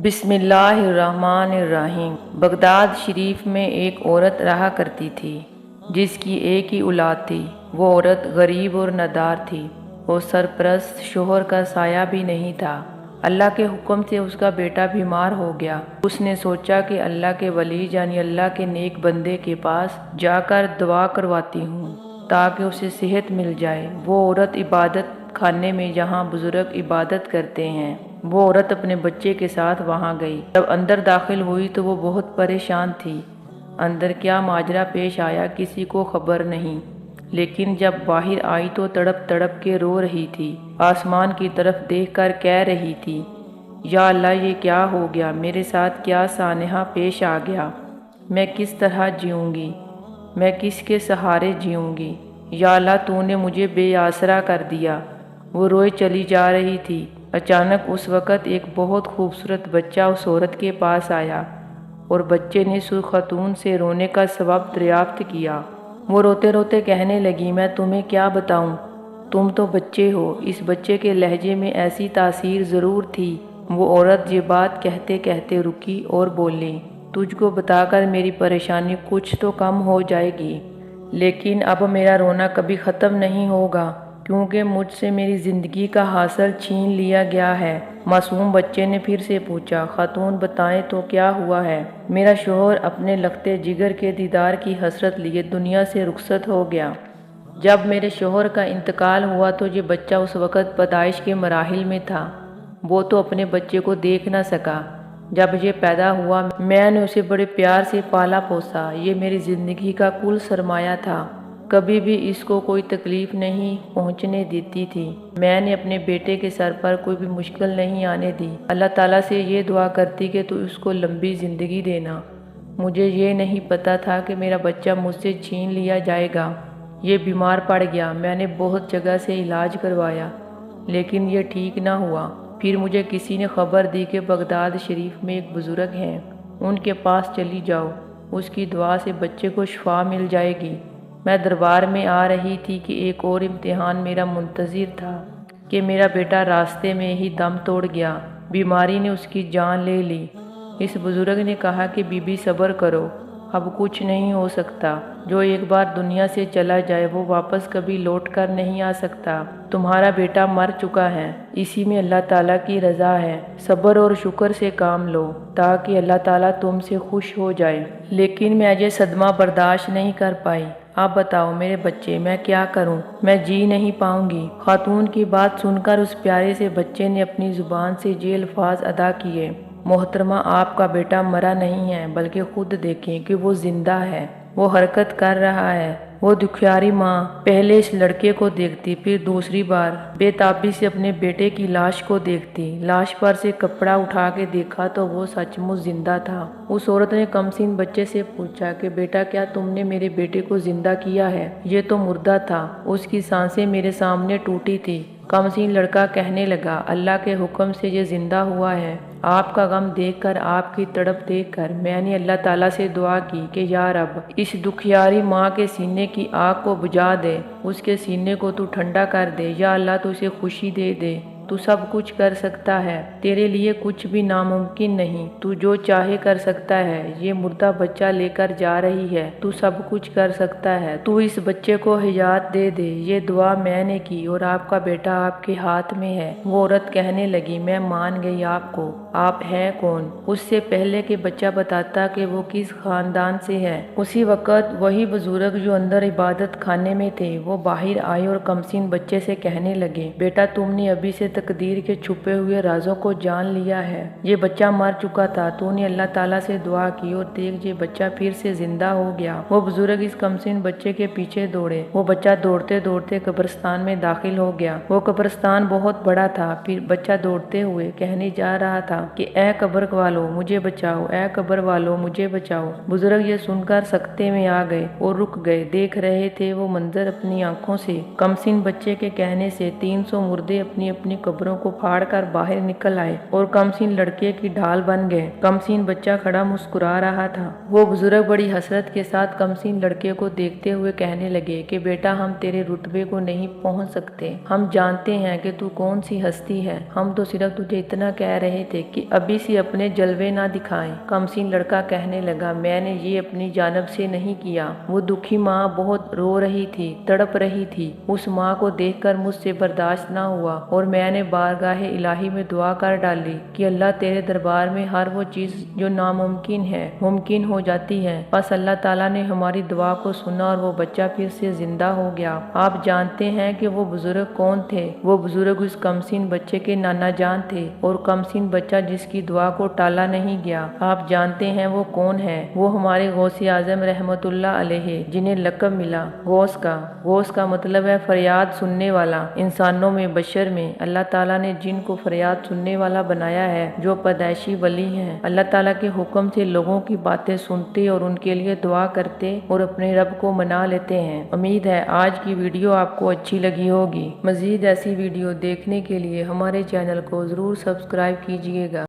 بسم اللہ الرحمن الرحیم۔ بغداد شریف میں ایک عورت رہا کرتی تھی جس کی ایک ہی اولاد تھی۔ وہ عورت غریب اور ندار تھی اور سرپرست شوہر کا سایہ بھی نہیں تھا۔ اللہ کے حکم سے اس کا بیٹا بیمار ہو گیا۔ اس نے سوچا کہ اللہ کے ولی یعنی اللہ کے نیک بندے کے پاس جا کر دعا کرواتی ہوں تاکہ اسے صحت مل جائے۔ وہ عورت عبادت خانے میں جہاں بزرگ عبادت کرتے ہیں، وہ عورت اپنے بچے کے ساتھ وہاں گئی۔ جب اندر داخل ہوئی تو وہ بہت پریشان تھی۔ اندر کیا ماجرا پیش آیا کسی کو خبر نہیں، لیکن جب باہر آئی تو تڑپ تڑپ کے رو رہی تھی۔ آسمان کی طرف دیکھ کر کہہ رہی تھی، یا اللہ یہ کیا ہو گیا، میرے ساتھ کیا سانحہ پیش آ گیا، میں کس طرح جیوں گی، میں کس کے سہارے جیوں گی، یا اللہ تو نے مجھے بے آسرا کر دیا۔ وہ روئے چلی جا رہی تھی۔ اچانک اس وقت ایک بہت خوبصورت بچہ اس عورت کے پاس آیا اور بچے نے اس خاتون سے رونے کا سبب دریافت کیا۔ وہ روتے روتے کہنے لگی، میں تمہیں کیا بتاؤں، تم تو بچے ہو۔ اس بچے کے لہجے میں ایسی تاثیر ضرور تھی۔ وہ عورت یہ بات کہتے کہتے رکی اور بولی، تجھ کو بتا کر میری پریشانی کچھ تو کم ہو جائے گی، لیکن اب میرا رونا کبھی ختم نہیں ہوگا کیونکہ مجھ سے میری زندگی کا حاصل چھین لیا گیا ہے۔ معصوم بچے نے پھر سے پوچھا، خاتون بتائیں تو کیا ہوا ہے؟ میرا شوہر اپنے لختے جگر کے دیدار کی حسرت لیے دنیا سے رخصت ہو گیا۔ جب میرے شوہر کا انتقال ہوا تو یہ بچہ اس وقت پیدائش کے مراحل میں تھا۔ وہ تو اپنے بچے کو دیکھ نہ سکا۔ جب یہ پیدا ہوا میں نے اسے بڑے پیار سے پالا پوسا۔ یہ میری زندگی کا کل سرمایہ تھا، کبھی بھی اس کو کوئی تکلیف نہیں پہنچنے دیتی تھی۔ میں نے اپنے بیٹے کے سر پر کوئی بھی مشکل نہیں آنے دی۔ اللہ تعالیٰ سے یہ دعا کرتی کہ تو اس کو لمبی زندگی دینا۔ مجھے یہ نہیں پتا تھا کہ میرا بچہ مجھ سے چھین لیا جائے گا۔ یہ بیمار پڑ گیا، میں نے بہت جگہ سے علاج کروایا لیکن یہ ٹھیک نہ ہوا۔ پھر مجھے کسی نے خبر دی کہ بغداد شریف میں ایک بزرگ ہیں، ان کے پاس چلی جاؤ، اس کی دعا سے بچے کو شفا مل جائے گی۔ میں دربار میں آ رہی تھی کہ ایک اور امتحان میرا منتظر تھا کہ میرا بیٹا راستے میں ہی دم توڑ گیا۔ بیماری نے اس کی جان لے لی۔ اس بزرگ نے کہا کہ بی بی صبر کرو، اب کچھ نہیں ہو سکتا۔ جو ایک بار دنیا سے چلا جائے وہ واپس کبھی لوٹ کر نہیں آ سکتا۔ تمہارا بیٹا مر چکا ہے، اسی میں اللہ تعالیٰ کی رضا ہے۔ صبر اور شکر سے کام لو تاکہ اللہ تعالیٰ تم سے خوش ہو جائے۔ لیکن میں یہ صدمہ برداشت نہیں کر پائی۔ آپ بتاؤ میرے بچے، میں کیا کروں، میں جی نہیں پاؤں گی۔ خاتون کی بات سن کر اس پیارے سے بچے نے اپنی زبان سے یہ الفاظ ادا کیے، محترمہ آپ کا بیٹا مرا نہیں ہے بلکہ خود دیکھیں کہ وہ زندہ ہے، وہ حرکت کر رہا ہے۔ وہ دکھیاری ماں پہلے اس لڑکے کو دیکھتی، پھر دوسری بار بے تابی سے اپنے بیٹے کی لاش کو دیکھتی۔ لاش پر سے کپڑا اٹھا کے دیکھا تو وہ سچ مچ زندہ تھا۔ اس عورت نے کمسن بچے سے پوچھا کہ بیٹا کیا تم نے میرے بیٹے کو زندہ کیا ہے؟ یہ تو مردہ تھا، اس کی سانسیں میرے سامنے ٹوٹی تھی۔ کمسن لڑکا کہنے لگا، اللہ کے حکم سے یہ زندہ ہوا ہے۔ آپ کا غم دیکھ کر، آپ کی تڑپ دیکھ کر میں نے اللہ تعالیٰ سے دعا کی کہ یا رب اس دکھیاری ماں کے سینے کی آگ کو بجھا دے، اس کے سینے کو تو ٹھنڈا کر دے۔ یا اللہ تو اسے خوشی دے دے، تو سب کچھ کر سکتا ہے، تیرے لیے کچھ بھی ناممکن نہیں، تو جو چاہے کر سکتا ہے۔ یہ مردہ بچہ لے کر جا رہی ہے، تو سب کچھ کر سکتا ہے، تو اس بچے کو حیات دے دے۔ یہ دعا میں نے کی اور آپ کا بیٹا آپ کے ہاتھ میں ہے۔ وہ عورت کہنے لگی، میں مان گئی آپ کو، آپ ہیں کون؟ اس سے پہلے کہ بچہ بتاتا کہ وہ کس خاندان سے ہے، اسی وقت وہی بزرگ جو اندر عبادت خانے میں تھے وہ باہر آئے اور کمسن بچے سے کہنے لگے، بیٹا تم نے ابھی سے تقدیر کے چھپے ہوئے رازوں کو جان لیا ہے۔ یہ بچہ مر چکا تھا، تو نے اللہ تعالیٰ سے دعا کی اور دیکھ یہ بچہ پھر سے زندہ ہو گیا۔ وہ بزرگ اس کمسن بچے کے پیچھے دوڑے۔ وہ بچہ دوڑتے دوڑتے قبرستان میں داخل ہو گیا۔ وہ قبرستان بہت بڑا تھا۔ پھر بچہ دوڑتے ہوئے کہنے جا رہا تھا کہ اے قبر والو مجھے بچاؤ، اے قبر والو مجھے بچاؤ۔ بزرگ یہ سن کر سکتے میں آ گئے اور رک گئے۔ دیکھ رہے تھے وہ منظر اپنی آنکھوں سے۔ کمسن بچے کے کہنے سے 300 مردے اپنی اپنی قبروں کو پھاڑ کر باہر نکل آئے اور کمسین لڑکے کی ڈھال بن گئے۔ کمسین بچہ کھڑا مسکرا رہا تھا۔ وہ بزرگ بڑی حسرت کے ساتھ کمسین لڑکے کو دیکھتے ہوئے کہنے لگے کہ بیٹا، ہم تیرے رتبے کو نہیں پہنچ سکتے۔ ہم جانتے ہیں کہ تو کون سی ہستی ہے، ہم تو صرف تجھے اتنا کہہ رہے تھے کہ ابھی سے اپنے جلوے نہ دکھائیں۔ کمسین لڑکا کہنے لگا، میں نے یہ اپنی جانب سے نہیں کیا۔ وہ دکھی ماں بہت رو رہی تھی، تڑپ رہی تھی۔ اس ماں کو دیکھ کر مجھ سے برداشت نہ ہوا اور میں نے بارگاہ الہی میں دعا کر ڈالی کہ اللہ تیرے دربار میں ہر وہ چیز جو ناممکن ہے ممکن ہو جاتی ہے۔ بس اللہ تعالیٰ نے ہماری دعا کو سنا اور وہ بچہ پھر سے زندہ ہو گیا۔ آپ جانتے ہیں کہ وہ بزرگ کون تھے؟ وہ بزرگ اس کمسین بچے کے نانا جان تھے اور کمسین بچہ جس کی دعا کو ٹالا نہیں گیا۔ آپ جانتے ہیں وہ کون ہے؟ وہ ہمارے غوث اعظم رحمت اللہ علیہ، جنہیں لقب ملا غوث کا۔ غوث کا مطلب ہے فریاد سننے والا۔ انسانوں میں، بشر میں اللہ تعالیٰ نے جن کو فریاد سننے والا بنایا ہے، جو پیدائشی ولی ہیں، اللہ تعالیٰ کے حکم سے لوگوں کی باتیں سنتے اور ان کے لیے دعا کرتے اور اپنے رب کو منا لیتے ہیں۔ امید ہے آج کی ویڈیو آپ کو اچھی لگی ہوگی۔ مزید ایسی ویڈیو دیکھنے کے لیے ہمارے چینل کو ضرور سبسکرائب کیجیے گا۔